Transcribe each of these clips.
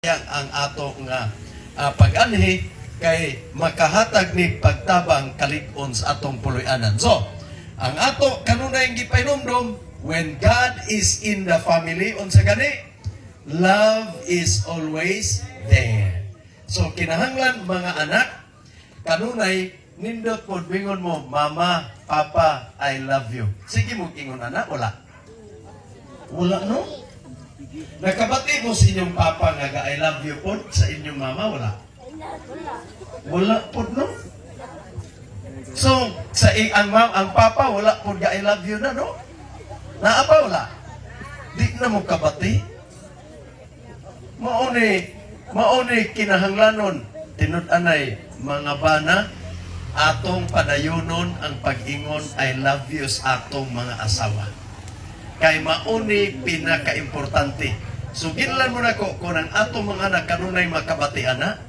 ang ato nga pag-anhi kay makahatag ni pagtabang kalig-on sa atong puloy-anan. So, ang ato kanunay gipainomdom, when God is in the family, unsa gani? Love is always there. So, kinahanglan mga anak, kanunay nindot mo, bingon mo, Mama, Papa, I love you. Sige mo ingon anak, wala. Wala, no? Nakabati mo sa inyong papa nga I love you po sa inyong mama, wala? Wala po, no? So, ang papa, wala po nga I love you na, no? Naa ba, wala? Di na mo kabati? Mauni kinahanglanon, tinud-anay, mga bana, atong padayunon ang pag-ingon I love you sa atong mga asawa. Kay mauni pinaka-importante. So, ginlan mo na ko, kung ang atong mga anak kanunay makabatian na,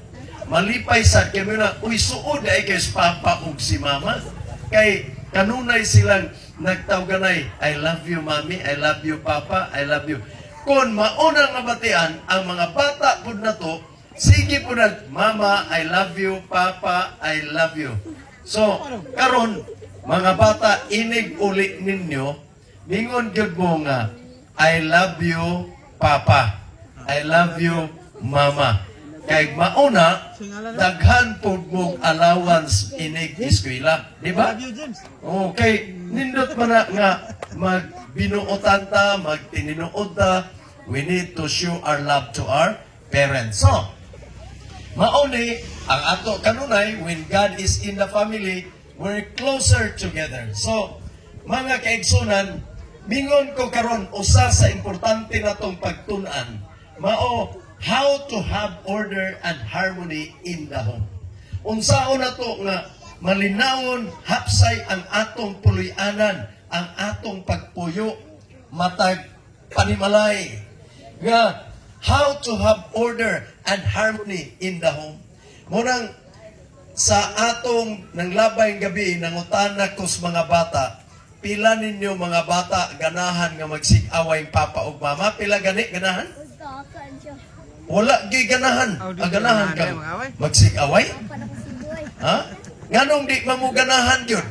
malipay sa kami na, uy, suod ay kay papa ug si mama. Kay kanunay silang nagtawganay, I love you, mami, I love you, papa, I love you. Kung maunang nabatian, ang mga bata po na to, sige po na, mama, I love you, papa, I love you. So, karon mga bata, inig uli ninyo, ningon gyud mo nga, I love you, Papa. I love you, Mama. Kay mauna, daghan po mong allowance inig eskwela. Di ba? Okay. Nindot man na nga magbinuotan ta, magtininuod ta, we need to show our love to our parents. So, mauni, ang ato kanunay, when God is in the family, we're closer together. So, mga kaigsunan, mingon ko karon usa sa importante natong pagtun-an mao how to have order and harmony in the home. Unsaon nato nga malinawon hapsay ang atong puloy-anan, ang atong pagpuyo matag panimalay nga how to have order and harmony in the home. Murang sa atong nanglabay gabi nangutana ko sa mga bata, pila ninyo mga bata ganahan nga magsig-away papa o mama? Pila gani ganahan? Wala gi ganahan. Ang ganahan ka magsig-away? Ha? Nganong di mo ganahan yun?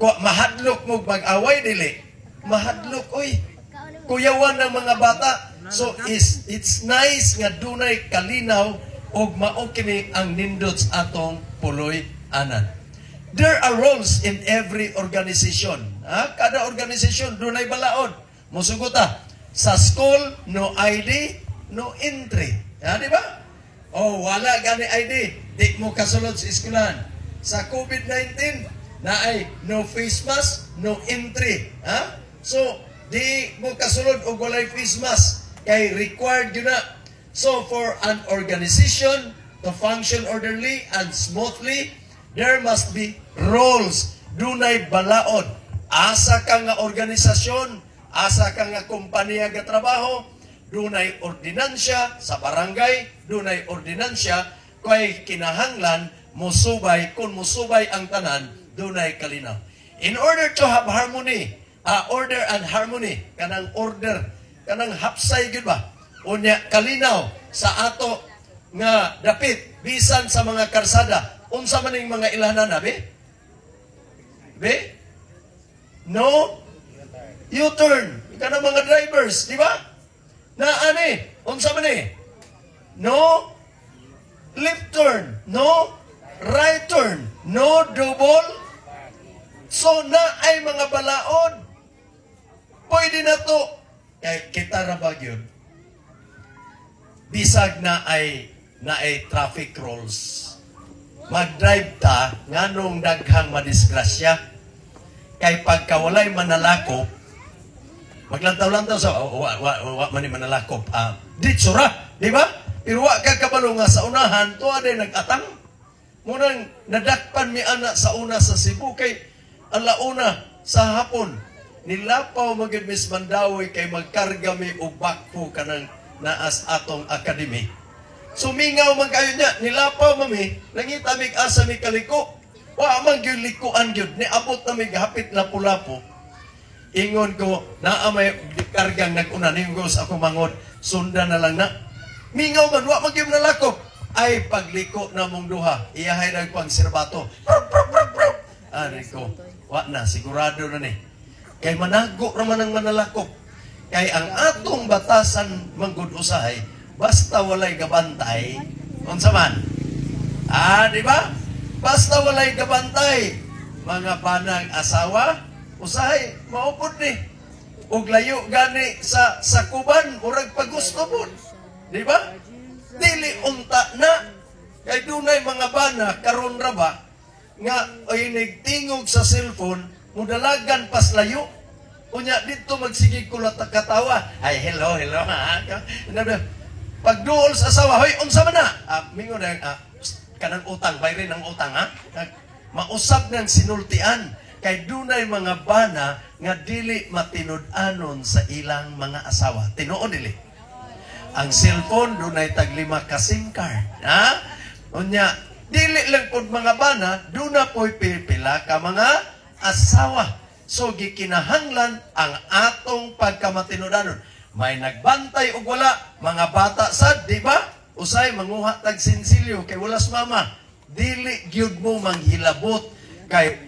Mahadlok mo mag-away dili. Mahadlok oy. Kuyawan ng mga bata. So it's nice nga dunay kalinaw og mao kini ang nindot sa atong puloy-anan. There are roles in every organization. Kada organisasyon, doon ay balaod. Musuguta, sa school, no ID, no entry. Di ba? O, wala gani ID, di mo kasulod sa eskwelahan. Sa COVID-19, na ay no face mask, no entry. So, di mo kasulod o walay face mask. Kay required yun na. So, for an organization to function orderly and smoothly, there must be roles. Dunay balaod. Asa ka nga organisasyon, asa ka nga kompanya nga trabaho, dunay ordinansya sa barangay, dunay ordinansya, kay kinahanglan musubay, kung musubay ang tanan, dunay kalinaw. In order to have harmony, order and harmony, kanang order, kanang hapsay gyud ba? Unya kalinaw sa ato nga dapit, bisan sa mga karsada, unsa man ning mga ilahanan be? Be? No? U-turn. Kanang mga drivers, di ba? Na ani, unsa man ni? No? Left turn. No? Right turn. No double. So na ay mga balaod. Pwede na to. Kay kita ra ba yun? Bisag na ay traffic rules. Mag-drive ta, nganong daghang madisgrasya. Kay pagkawalay manalakop, maglantaw-lantaw sa, wa man ni manalakop, ditsura, di ba? Pero wa ka kabalo nga sa unahan, tuwa day nag-atang. Munang nadakpan mi anak sa una sa Cebu, kay alauna sa hapon, nilapaw magid Miss Mandawi kay magkarga mi og bakho kanang naas atong academy. Sumingaw man kayo niya, nilapaw mami, nangita mig asa mi kaliko. Wa man gyud likuan gyud, niabot na mig hapit lapu-lapu. Ingon ko, naa may kargang nag-una ningon ko sa akong mangod, sundan na lang na. Mingaw man, wa magyum na lakop. Ay, pagliko na mong duha, iyahay na pang sirbato. Ari ko, wa na, sigurado na ni. Kay manago naman ang manalakop. Kay ang atong batasan manggod usahay, basta walay gabantay, unsa man? Di ba? Basta walay gabantay, mga banang asawa, usahay, maupod ni. Ug layo gani sa sakuban, murag pagusto mo. Di ba? Dili unta na. Kay dunay mga bana, karon ra ba, nga ay nagtingog sa cellphone, mudalagan pas layo. Unya dito magsigig kulat katawa. Ay, hello, ha? Pagduol sa asawa, hoy, unsa man na? Mingon na, kanang utang, bayrin ang utang, ha? Mausap ng sinultian. Kay dunay mga bana nga dili matinud-anon sa ilang mga asawa. Tinuod dili. Ang cellphone dunay tag 5 ka SIM card, ha? Unya, dili lang pud mga bana, duna po'y pila ka mga asawa. So, gikinahanglan ang atong pagkamatinudanon. May nagbantay o wala, mga bata sad, di ba? Usay, manguha tag sinsilyo, kay walas mama. Dili gyud mo manghilabot, kay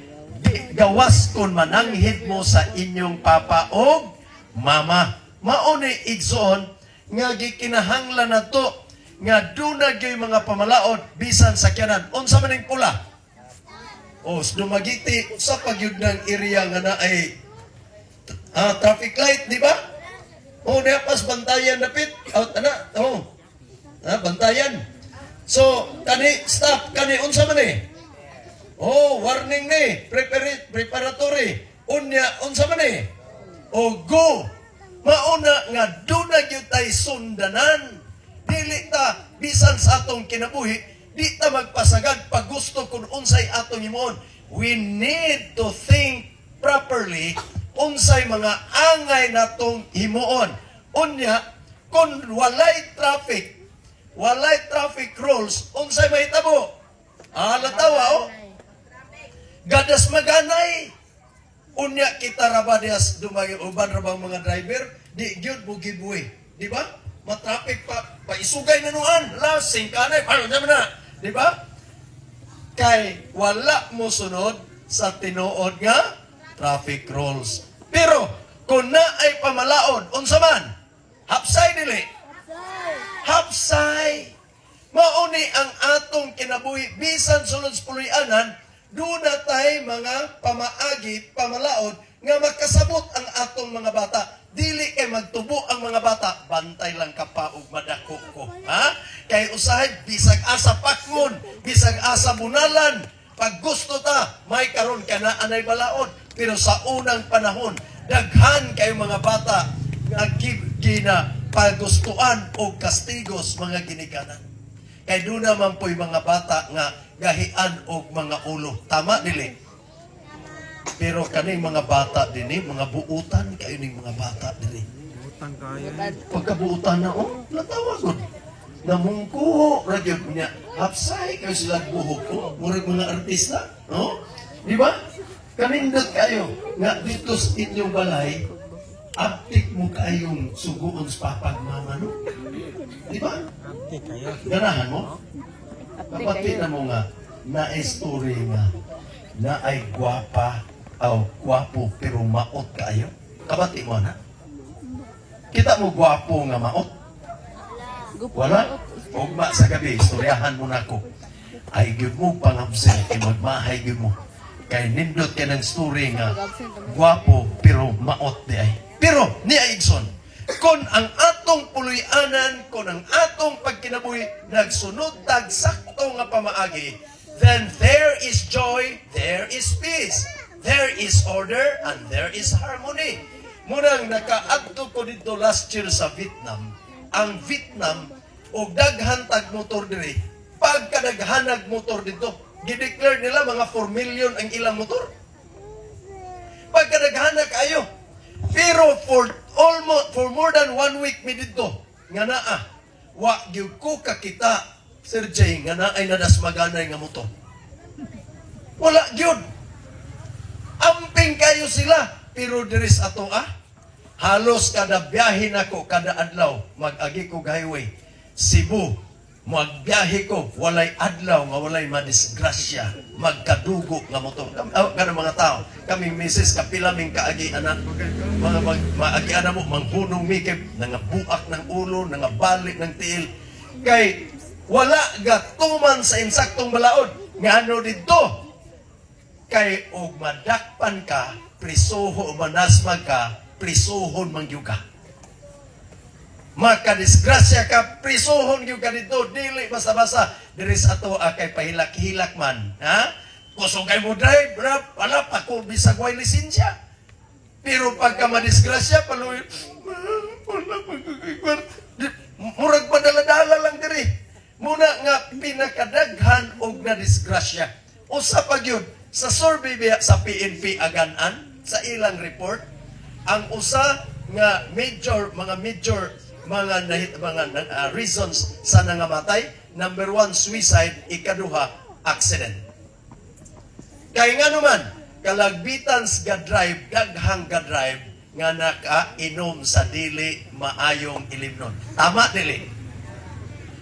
gawas kon mananghid mo sa inyong papa o mama. Mauni igsoon, nga gikinahanglan na to, nga dunag yung mga pamalaod, bisan sakyanan. Unsa man ang pula? O, dumagiti, sa pagyud ng area nga na ay traffic light, di ba? O, napas bantayan dapit. Bantayan. So, kani, stop, kani, unsa man eh? O, warning ni, preparatory. Unya, unsa man eh? O, go. Mauna nga, dunag yung tayo sundanan. Dili ta, bisan sa atong kinabuhi, di ta magpasagad pag gusto kung unsay atong himuon. We need to think properly unsay mga angay natong himuon. Unya, kung walay traffic rules, unsay mahitabo? Latawa, oh. Gadas maganay. Unya, kita rabadias dumay uban rabang mga driver, di gyud bugi-buhi. Di ba? Matraffic pa, paisugay na nuan. Lasing kanay, paano naman na? Di ba? Kay wala mo sunod sa tinuod nga traffic rules. Pero kung na ay pamalaod, unsa man? Hapsay dili. Hapsay. Mauni ang atong kinabuhi bisan sulod sa puloy-anan, doon na tayo mga pamaagi, pamalaod nga magkasabot ang atong mga bata. Dili kay magtubo ang mga bata, bantay lang ka pa ug madako ko. Ha? Kay usahay, bisag asa pakngon, bisag asa bunalan, pag gusto ta, may karon ka na anay balaod. Pero sa unang panahon, daghan kay mga bata nga gina pagustuan o kastigos mga ginikanan. Kay doon naman po'y mga bata nga gahian o mga ulo. Tama dili? Pero kaning mga bata din mga buutan kayo ning mga bata din buutan kaya. Pagkabuutan na, natawagod. Namungkuho, radyo niya, hapsay kayo sila buhok ko, murag mga artista, no? Di ba? Kanindot kayo, nga dito sa inyong balay, aptik mo kayong suguon sa papag mama, no? Di ba? Aptik kayo. Ganahan mo? Kapatid na mo nga, na-story nga, na ay gwapa, gwapo pero maot kayo. Kabati mo na. Kita mo gwapo nga maot. Wala. Ugma sa gabi, istoryahan mo na ko. Ay gyud mo pangabsent, magmahay gyud mo. Kay nindot ka ng story nga gwapo pero maot di ay. Pero ni Aigson, kung ang atong puloy-anan, kung ang atong pagkinabuhi nagsunod tag sakto nga pamaagi, then there is joy, there is peace. There is order and there is harmony. Munang nakaadto ko dito last year sa Vietnam. Ang Vietnam, og daghan tag motor diri. Pagka daghanag motor dito, gideclare nila mga 4 million ang ilang motor. Pagka daghanag kayo. Pero for more than 1 week mi dito, nga naa, wa gyud ko kakita, Sir Jay, nga naay nadasmaganay nga motor. Wala gyud. Amping kayo sila. Pero diris ato halos kada biyahe nako kada adlaw mag-agi ko highway. Cebu, magbiyahe ko, walay adlaw nga walay madisgrasya, magkadugo nga motor. Ganang mga tao, kaming misis, kapilaming kaagi anak, mga maagi anak mo, manghunong mikip, nangabuak ng ulo, nangabalik ng tiil. Kay wala gatuman sa insaktong balaod. Nga ano dito? Kay og madakpan ka, prisoho o manasmag ka, prisohon mangyuga. Makadisgrasya ka, prisohon yung ka dito, dili basta-basta. Diris ato kay pahilak-hilak man. Ha? Kusugay mo drive, rap, wala pa ko bisag way lisensya. Pero pagka madisgrasya, paluwi, wala magkakikwan. Murag padala-dala lang diri. Muna nga pinakadaghan og na disgrasya. Usa pa gyud sa survey sa PNP Aganan, sa ilang report, ang usa nga mga major reasons sa nangamatay, number 1, suicide, ikaduha, accident. Kaya nga naman, kalagbitan ga drive, daghang ga drive, nga nakainom sa dili maayong ilimnon. Tama, dili?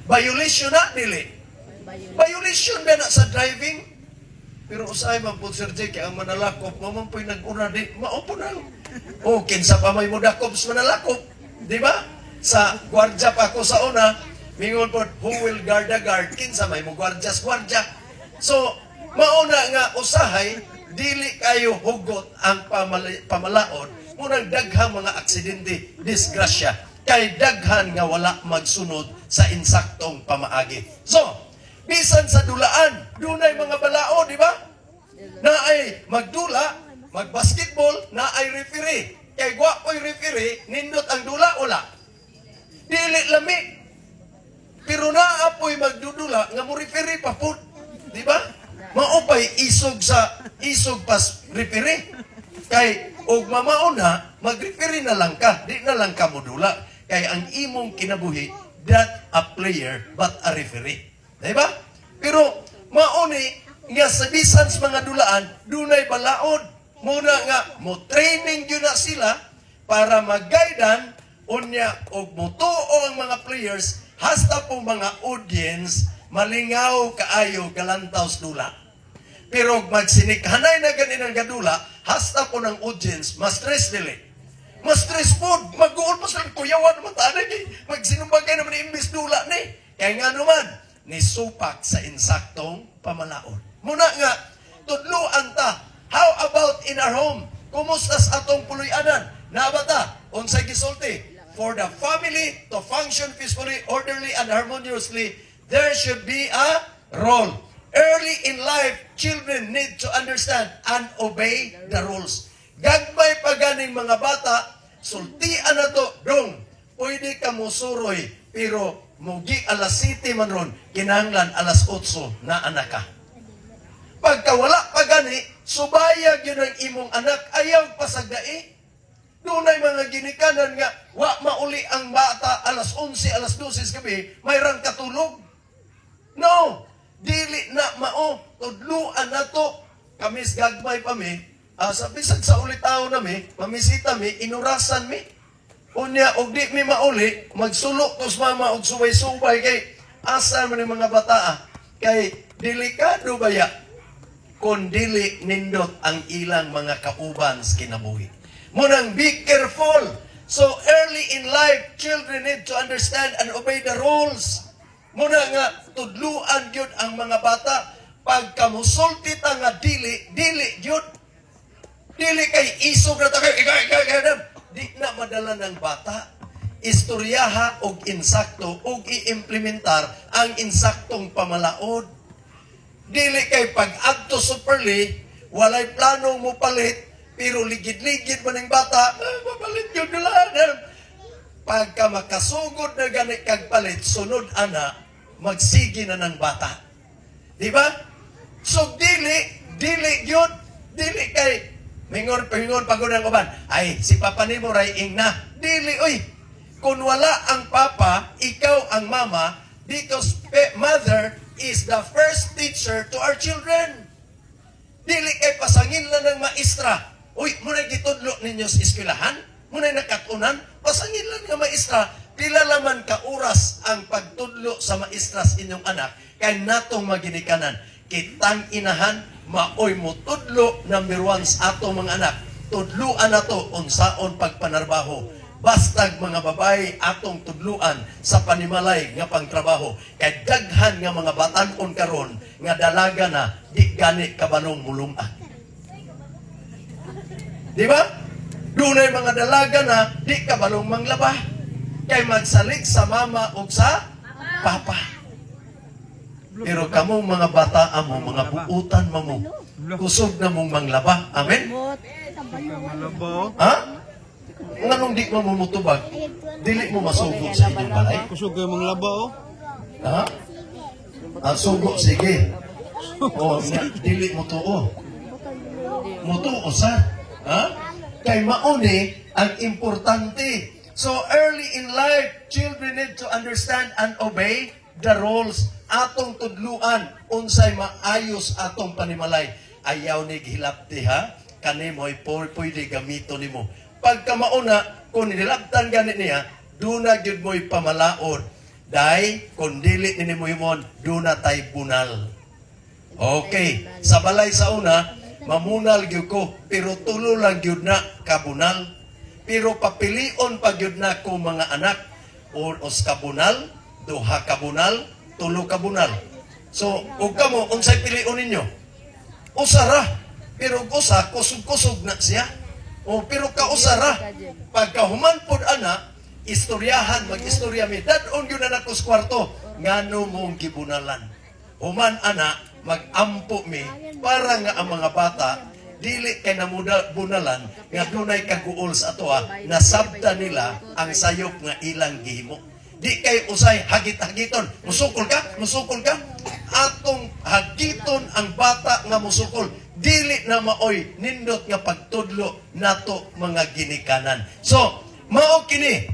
Violation na, dili? Violation ba na sa driving? Pero usay man po, Sir J, kaya ang manalakop, mamang po'y nag-una, di, maupo na. O, kinsa pa may mudakop sa manalakop. Di ba? Sa gwardya pa ako sa una, mingon po, who will guard the guard? Kinsa may mo gwardyas. So, mauna nga usahay, dili kayo hugot ang pamalaod, munang daghang mga aksidente, disgrasya, kay daghan nga wala magsunod sa insaktong pamaagi. So, bisan sa dulaan, dunay mga balao, di ba? Na ay magdula, magbasketball, na ay referee. Kay gwapoy referee, nindot ang dula, wala. Dili lami. Pero naapoy magdudula nga mo referee pa po. Di ba? Maupay isog pas referee. Kay og mamauna, mag-referee na lang ka. Di na lang ka modula. Kay ang imong kinabuhi, not a player but a referee. Di ba? Pero mauni nga sa bisan sa mga dulaan, dunay balaod. Muna nga mo training yun na sila para mag-guidan unya og mutuo ang mga players hasta po mga audience malingaw kaayo galantaws dula. Pero magsinikhanay na ganinang gadula hasta po ng audience ma-stress dili. Ma-stress po, mag-uol pa sila kuyawan naman tanay magsinumbagay naman imbis dula ni. Kaya nga naman ni supak sa insaktong pamalaon. Muna nga tudluan ta. How about in our home? Kumusta sa atong puloy-anan? Nabata, unsay gisulti? For the family to function peacefully, orderly, and harmoniously, there should be a role. Early in life, children need to understand and obey the rules. Gagmay pa ganing mga bata, sultian na to, dong, pwede ka musuroy, pero mugi alas 7 man ron, kinahanglan alas 8 na anak ka. Pagka wala pa gani, subayag yun ang imong anak, ayaw pasagdai. Dunay mga ginikanan nga, wa mauli ang bata alas 11, alas 12 gabi, mayroong katulog. No, dili na mao, tudluan na to. Kamis gagmay pa mi, sa bisag sa ulitaw na mi, mamisita mi, inurasan mi. Unya, og di mi mauli, magsulok tos mama og subay-subay kay asa man yung mga bata kay delikado ba ya? Kung dili nindot ang ilang mga kauban sa kinabuhi. Munang be careful. So early in life, children need to understand and obey the rules. Muna nga, tudluan yun ang mga bata. Pagka musulti ta nga dili yun. Dili kay isog na tayo, di na madala ng bata. Istoryaha og insakto og i-implementar ang insaktong pamalaod. Dili kay pag-adto superly, walay planong mo palit, pero ligid-ligid man ang bata, mapalit yun nila. Pagka makasugod na ganit kag palit, sunod ana, magsigi na ng bata. Di ba? So dili yun, dili kay, mingon pagod ng uban, ay, si papa ni mo raying na. Dili, uy, kung wala ang papa, ikaw ang mama, because mother is the first teacher to our children. Dili kay pasangin lang ng maestra. Uy, muna gitudlo ninyo sa eskwelahan, muna nakatunan, pasangin lang ng maestra pila laman ka oras ang pagtudlo sa maestras inyong anak, kay natong maginikanan. Kitang inahan, maoy mo tudlo, number 1 sa atong mga anak. Tudluan na to, unsaon pagpanarbaho. Bastag mga babae atong tudluan sa panimalay nga pangtrabaho. Kay daghan nga mga batan-on karon nga dalaga na, di gani kabalong mulumag. Di ba? Dunay mga dalaga na, di kabalong manglaba. Kay magsalig sa mama o sa papa. Pero kamo mga bata amo, mga buutan mo, kusog na mong manglaba. Amen? Ha? Nganong di mo mumutubag? Dili mo masugod sa inyong balay? Kusog kayo mga laba, oh. Ha? Ang sugo, sige. O, dili mo tuo. Mutuo sa. Ha? Kay mauni, ang importante. So, early in life, children need to understand and obey the rules. Atong tudluan, unsay maayos atong panimalay. Ayaw ni hilapti ha? Kanimoy pwede gamito nimo. Pagka mauna, kung nilabtan ganit niya, duna gyud mo'y pamalaod. Dahil, kung dili ni mo yun, duna tay bunal. Okay. Sa balay sa una, mamunal gyud ko, pero tulo lang gyud na kabunal. Pero papilion pa gyud na ko mga anak, os kabunal, duha kabunal, tulo kabunal. So, ug kamo, unsay pilion ninyo? Usara. Pero usa, kusog-kusog na siya. O, pero kausara. Pagka human pod ana, istoryahan, mag-istorya mi. Dadon yun na nakos kwarto. Ngano mong gibunalan. Human ana, mag-ampo mi. Para nga ang mga bata, dili kay bunalan, nga dunay kaguol sa ato nasabta nila ang sayop nga ilang gihimo. Di kay usay hagit-hagiton. Musukol ka? Musukol ka? Atong hagiton ang bata nga musukol. Dili na maoy nindot nga pagtudlo nato mga ginikanan. So, mao kini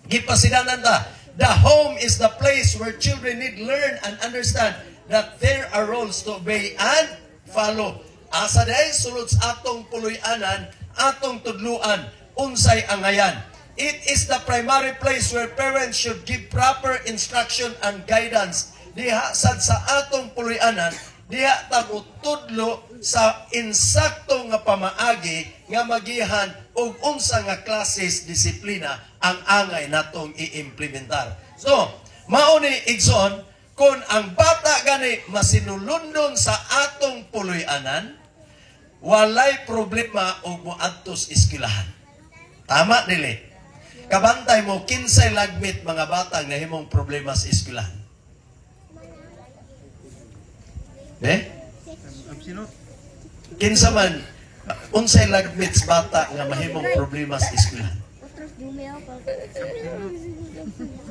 gipasidanan ta. The home is the place where children need learn and understand that there are rules to obey and follow. Asa day sulod sa atong puloy-anan, atong tudluan, unsay angayan. It is the primary place where parents should give proper instruction and guidance. Diha sad sa atong puloy-anan, diha ta tudlo sa insakto nga pamaagi nga magihan og unsa nga klases disiplina ang angay natong i-implementar. So, mao ni igsoon kung ang bata gani masinulundon sa atong puloy-anan, walay problema og moadtos eskwelahan. Tama dili. Kabantay mo kinsay lagmit mga bata nga himong problema sa eskwelahan. Kinsa man unsay lagmit sa bata nga mahimong problema sa eskwelahan.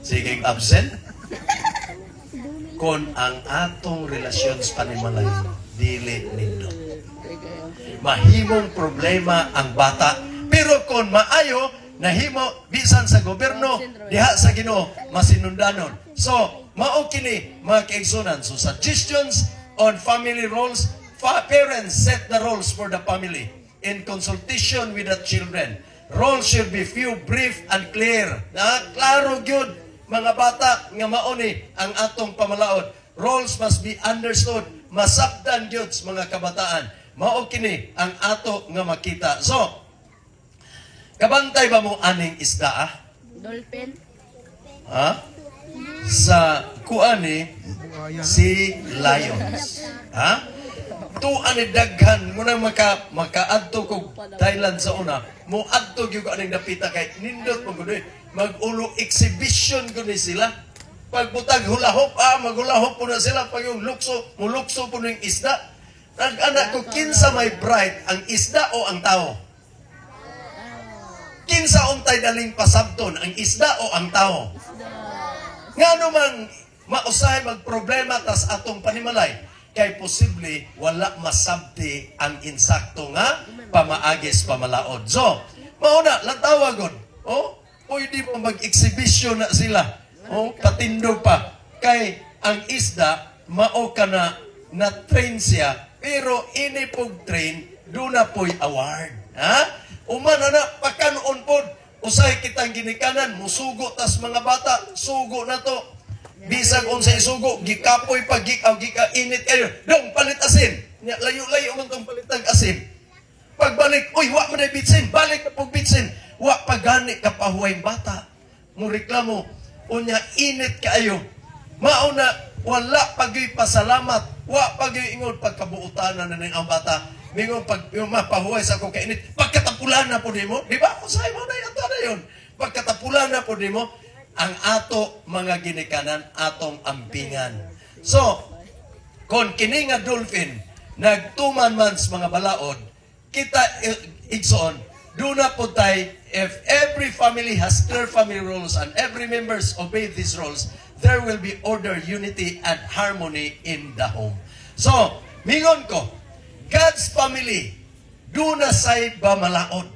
Sige, absent. Kon ang atong relasyon sa panimalay dili nindot. Mahimong problema ang bata. Pero kung maayo, nahimo, bisan sa gobyerno, diha sa Ginoo, masinundanon. So, mao kini mga kaigsunan. So, suggestions on family roles, parents set the roles for the family in consultation with the children. Roles should be few, brief, and clear. Klaro gyud mga bata nga mauni ang atong pamalaod. Roles must be understood, masabdan gyud sa mga kabataan. Mao kini ang ato nga makita. So, kabantay ba mo aning isda Dolphin. Ha? Sa kuani si lions. Ha? Tuan ni daghan mo na makaadto kog Thailand sa una. Mo adto gyud aning napita kay nindot mo gud mag-ulo exhibition gud sila. Pagbutag hulahop maghulahop po na sila pag yung mulukso po ng isda. Nag-anak ko, kinsa may bright, ang isda o ang tao? Kinsa untay daling pasabton, ang isda o ang tao? Nga naman, mausay magproblema tas atong panimalay, kay posible wala masabti ang insakto nga pamaagis pamalaod. So, mauna, latawagon. Pwede mo mag-exhibition na sila. Patindog pa. Kay ang isda, mao ka na train siya, pero inipog train, doon na po'y award. Ha? Umana na, pagkanoon po, usay kitang ginikanan, musugo tas mga bata, sugo na to. Bisag unsay sugo, gikapoy pag gika-init kayo. Dong palit asin. Layo-layo man tong palitag asin. Pagbalik, uy, wa man ay bitsin, balik na pag bitsin. Wa pagani ka pahuway bata. Mo reklamo, unya init kaayo. Mauna, wala pagyoy pasalamat. Wa pagyoy ingon pagkabuutanan na ning ang bata. Mingon pag yung mapahuway sa akong kainit, pagkatapulan na po nimo, di ba? Usahay mo na yato na yun. Pagkatapulan na po nimo, ang ato mga ginikanan, atong ampingan. So, kung kini nga dolphin, nagtuman man sa mga balaod, kita igsoon, do na po tayo, if every family has clear family rules and every members obey these rules, there will be order, unity, and harmony in the home. So, mingon ko, God's family, do na say pamalaod.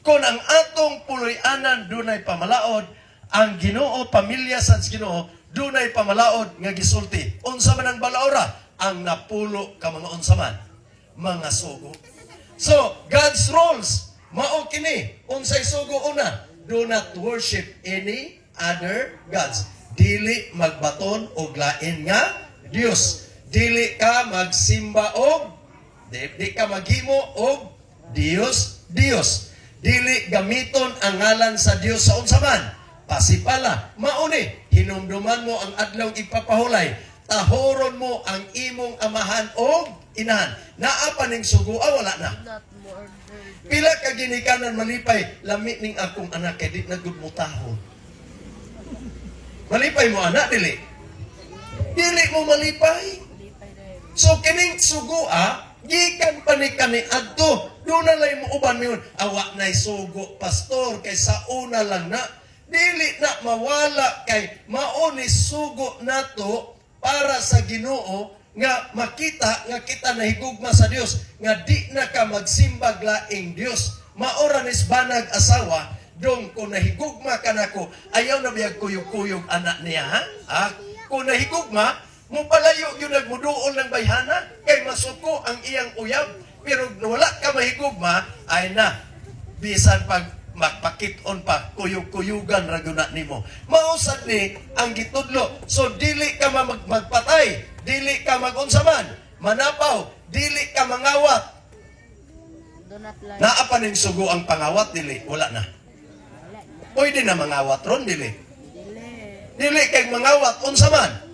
Kung ang atong puloy-anan dunay pamalaod, ang Ginoo, pamilya sa Ginoo, dunay pamalaod nga gisulti. Unsa man ang balaora? Ang napulo ka mga unsa man, mga sugo. So, God's rules, mao kini. Unsay sugo una? Do not worship any other gods. Dili magbaton og lain nga Dios. Dili ka magsimba og di ka maghimo og Dios. Dili gamiton ang ngalan sa Dios sa unsa man. Pasipala. Mauni, hinumduman mo ang adlaw ipapahulay. Tahoron mo ang imong amahan o inahan. Naa pa ning sugo, wala na. Pila ka ginikanan malipay, lami ning akong anak, kay di nagud mo tahon. Malipay mo anak, dili? Dili mo malipay. So, kining sugo, gikan pa ni kani adto. Doon na lang mo uban mo yun. Awa na'y sugo, pastor, kay sa una lang na. Dili na mawala kay mauni sugo nato para sa Ginoo nga makita nga kita nahigugma sa Dios nga di na ka magsimbag laing Dios. Maora nis banag asawa dong kung nahigugma ka nako ayaw na biyag kuyog-kuyog anak niya ha? Kung nahigugma mo palayo yun nagmuduol ng bayhana kay masuko ang iyang uyab pero wala ka mahigugma ay na bisan pag magpakit-on pa, kuyug-kuyugan raguna nimo. Mausad ni ang gitudlo. So, dili ka magpatay, dili ka magunsaman, manapaw, dili ka mangawat. Naa pa ning sugo ang pangawat, dili, wala na. Pwede na mangawat ron, dili. Dili kay mangawat, unsaman.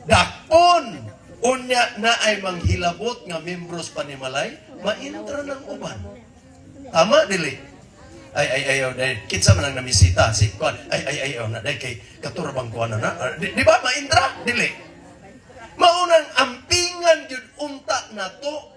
Dakpon, unya na ay manghilabot nga membros panimalay, maintra ng uban. Tama, dili. Ayaw, dahil kitsa man ang namisita, si Kwan, ayaw na, dahil kay katurbang Kwan na, di ba, maindra? Dili. Maunang ampingan yun unta na to.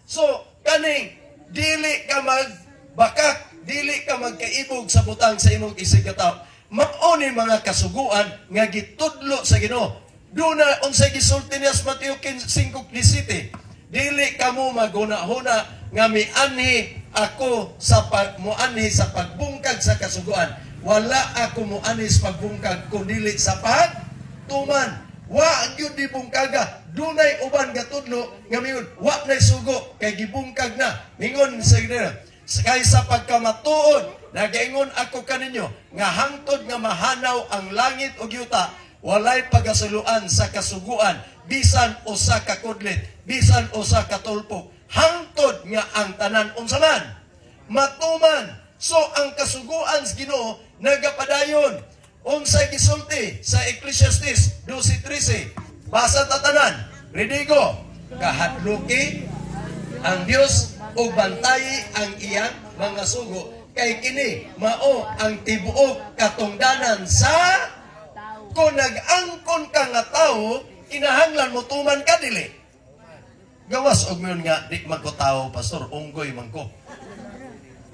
So, kaning, dili ka magbakak, dili ka magkaibog sa butang sa imong isig kataw. Mauni mga kasuguan, nga gitudlo sa Ginoo. Doon na, unsay gisulti niya sa Mateo 5:17, dili ka mo maguna-huna, nga mianhi ako sa muanhi sa pagbungkag sa kasuguan. Wala ako muanhi sa pagbungkag kundi sa pagtuman. Wa gyud di bungkaga. Dunay uban gatudlo nga mingon wa nay sugo kay gibungkag na. Mingon sa kay sa pagkamatuod nagaingon ako kaninyo nga hangtod nga mahanaw ang langit ug yuta walay pagasuluan sa kasuguan bisan usa ka kudlit bisan usa ka tulpok. Hangtod nga ang tanan unsaman matuman. So ang kasuguan sa Ginoo nagapadayon unsay gisulti sa Ecclesiastes 12:13 basa tatanan Redigo kahadluki ang Dios ug bantayi ang iyang mga sugo kay kini mao ang tibuok katungdanan sa kung nag-angkon ka nga tao kinahanglan mo tuman ka dili. Gawas og mayon nga di magkutaw pastor unggoy man ko.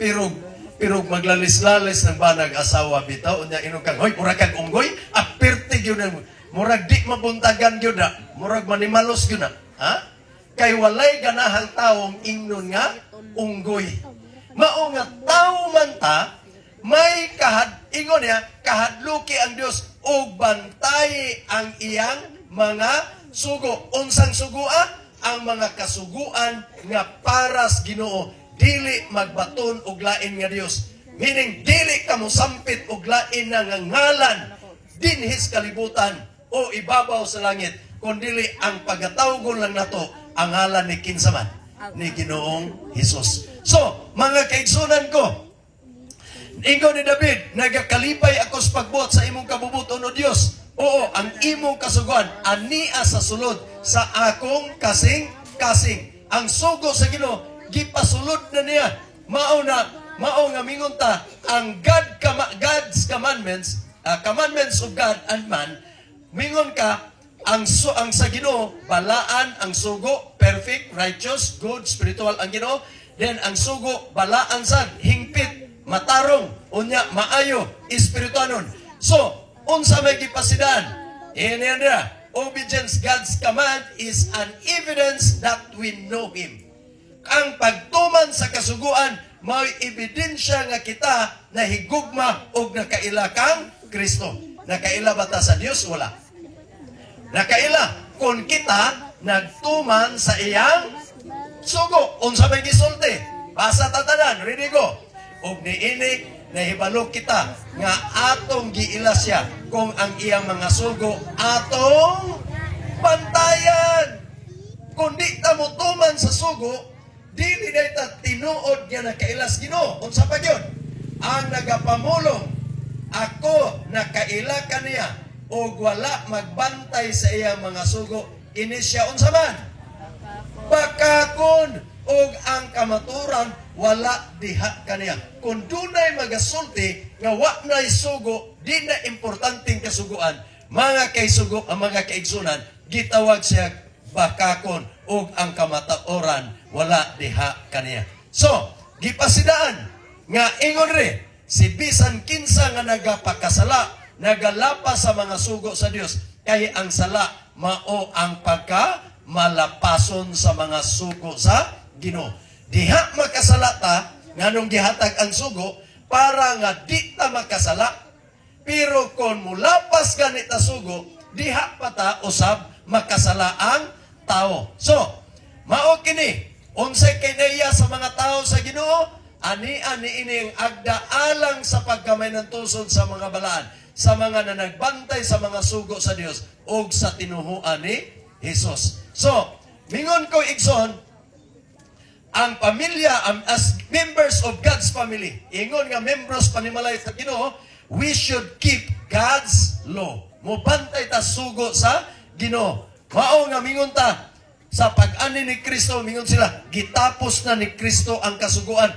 Pero maglalis-lalis ng banag asawa bitaw unya inog kang hoy murag kag unggoy apirti gyud na murag di mabuntagan gyud na murag manimalos gyud na ha kay walay ganahang taong ingnon nga unggoy. Mao nga tawo man ta may ingon niya kahadluki ang Dios ug bantayi ang iyang mga sugo. Unsang sugua? Ang mga kasuguan nga paras Ginoo dili magbaton og lain nga Dios. Meaning, dili ka mo sampit og lain na nga ngalan dinhis kalibutan o ibabaw sa langit, kundili ang pagatawgon lang nato ang ngalan ni kinsaman, ni Ginoong Hesus. So, mga kaigsunan ko, ingon ni David, nagakalipay ako sa pagbuot sa imong kabubuton o Dios. Oo, ang imong kasuguan, ania sa sulod sa akong kasing-kasing. Ang sugo sa Ginoo, gipasulod na niya. Mao nga mingon ta, ang God's commandments, commandments of God and man, mingon ka, ang sa Ginoo, balaan ang sugo, perfect, righteous, good, spiritual ang Ginoo. Then ang sugo, balaan sad, hingpit, matarong, unya, maayo, espirituanon. So, unsa may gipasidaan? Obedience God's command is an evidence that we know Him. Ang pagtuman sa kasuguan, may ebidensya nga kita na higugma o nakaila kang Kristo. Nakaila ba ta sa Dios? Wala. Nakaila. Kung kita nagtuman sa iyang sugo, unsa may gisulti? Basa tatanan, ready go. Og niini, nahibalo kita nga atong giila siya kung ang iyang mga sugo atong bantayan. Kung di ta mo tuman sa sugo, dili na ita tinuod nga nakailas Ginoo. Unsa pa yun? Ang nagapamulong, ako nakaila kaniya o wala magbantay sa iyang mga sugo, ini siya unsa man? Bakakon og ang kamaturan wala diha kaniya. Kung dunay magasulti nga wa nay sugo, di na importanteng kasuguan, mga kaisugo, ang mga kaigsunan, gitawag siya bakakon og ang kamaturan wala diha kaniya. So, gipasidaan nga ingon ri, si bisan kinsa nga nagapakasala, nagalapa sa mga sugo sa Dios, kay ang sala mao ang pagkamalapason sa mga sugo sa Ginoo. Diha makasala ta nganong gihatag ang sugo para nga di ta makasala. Pero kung mulapas ganita sugo, diha pa ta usab makasala ang tao. So, mao kini unsay kinaiya sa mga tao sa Ginoo, ani ini ang agdaalang sa pagkamay ng tusod sa mga balaan, sa mga nanagbantay sa mga sugo sa Dios o sa tinuhuan ni Jesus. So, mingon ko igsoon, ang pamilya, as members of God's family, ingon nga members panimalay sa Ginoo, we should keep God's law. Mubantay ta sugo sa Ginoo. Mao nga mingon ta, sa pag-ani ni Kristo, mingon sila, gitapos na ni Kristo ang kasuguan.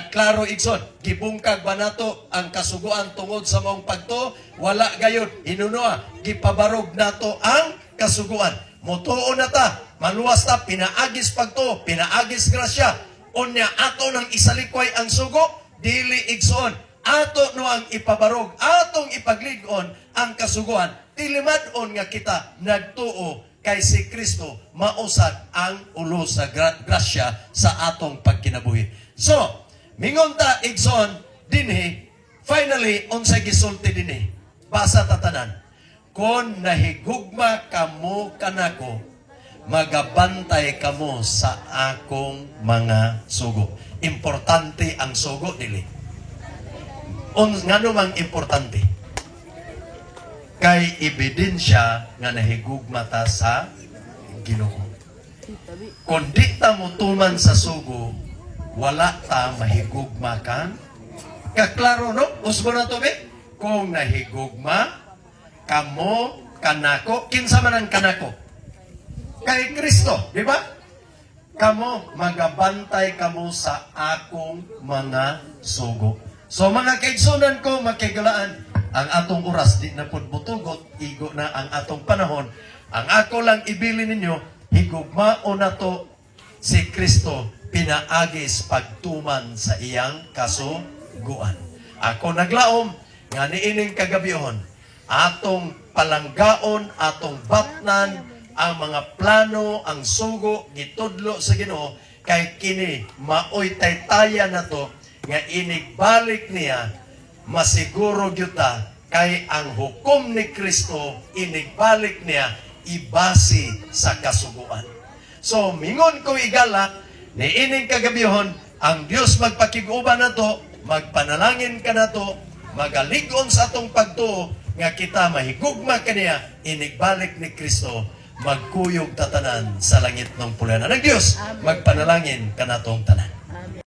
Klaro igsoon, gibungkag ba nato ang kasuguan tungod sa maong pagto? Wala gayud, inunoa, gipabarog nato ang kasuguan. Mutuo na ta, maluwas ta, pinaagis pagto, pinaagis grasya. Unya ato nang isalikway ang sugo, dili igsoon. Ato no ang ipabarog, atong ipaglig-on ang kasuguan. Tilimad-on nga kita nagtuo kay si Kristo, mausad ang ulo sa grasya sa atong pagkinabuhi. So, mingon ta igsoon dinhi, finally unsay gisulti dinhi. Basa tatanan. Kon nahigugma kamo kanako, magabantay kamo sa akong mga sugo. Importante ang sugo dili. Ngano mang importante? Kay ebidensya nga nahigugma ta sa Ginoo. Kung di ta mutuman sa sugo, wala ta mahigugma kan. Kaklaro no? Usbo na to be? Kung nahigugma kamo kanako, kinsa man ang kanako? Kay Kristo, di ba? Kamo magabantay kamo sa akong mga sugo. So mga kaigsunan ko, makigalaan, ang atong oras di na pud butugot, igo na ang atong panahon. Ang ako lang ibili ninyo, higugmao na to si Kristo pinaagis pagtuman sa iyang kasuguan. Ako naglaom nga niining kagabihon, atong palanggaon, atong batnan ang mga plano, ang sugo gitudlo sa Ginoo, kay kini maoy taytaya na to nga inigbalik niya, masiguro gyuta kay ang hukom ni Kristo inigbalik niya ibasi sa kasuguan. So mingon ko igala ni ining kagabihon, ang Dios magpakiguban na to, magpanalangin ka na to, magalig-on sa atong pagtuo, nga kita mahigugma kaniya, inigbalik ni Kristo, magkuyog tatanan sa langit ng pulana ng Diyos. Magpanalangin ka na tong tanan.